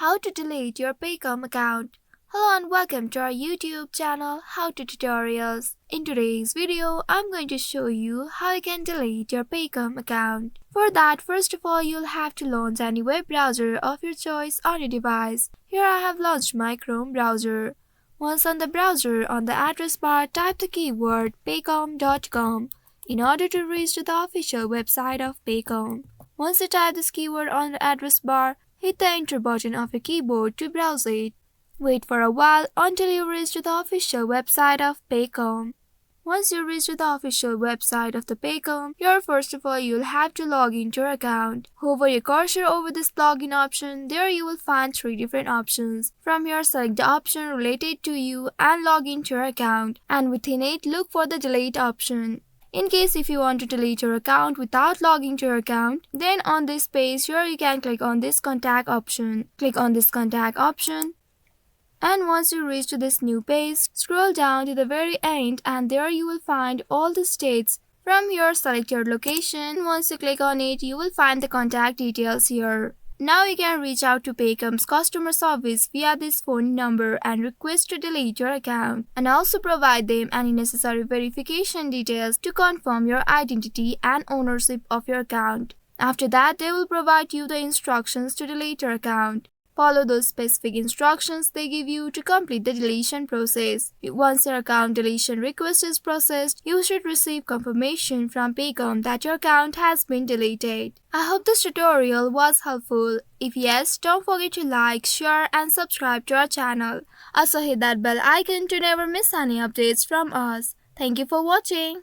How to delete your Paycom account. Hello and welcome to our YouTube channel How to Tutorials. In today's video, I'm going to show you how you can delete your Paycom account. For that, first of all, you'll have to launch any web browser of your choice on your device. Here I have launched my Chrome browser. Once on the browser, on the address bar, type the keyword paycom.com in order to reach to the official website of Paycom. Once you type this keyword on the address bar, hit the enter button of your keyboard to browse it. Wait for a while until you reach to the official website of Paycom. Once you reach to the official website of the Paycom, here first of all you'll have to log into your account. Hover your cursor over this login option. There you will find 3 different options. From here select the option related to you and log into your account, and within it look for the delete option. In case if you want to delete your account without logging to your account, then on this page here you can click on this contact option. Click on this contact option. And once you reach to this new page, scroll down to the very end and there you will find all the states. From here select your location. Once you click on it, you will find the contact details here. Now you can reach out to Paycom's customer service via this phone number and request to delete your account, and also provide them any necessary verification details to confirm your identity and ownership of your account. After that, they will provide you the instructions to delete your account. Follow those specific instructions they give you to complete the deletion process. Once your account deletion request is processed, you should receive confirmation from Paycom that your account has been deleted. I hope this tutorial was helpful. If yes, don't forget to like, share and subscribe to our channel. Also hit that bell icon to never miss any updates from us. Thank you for watching.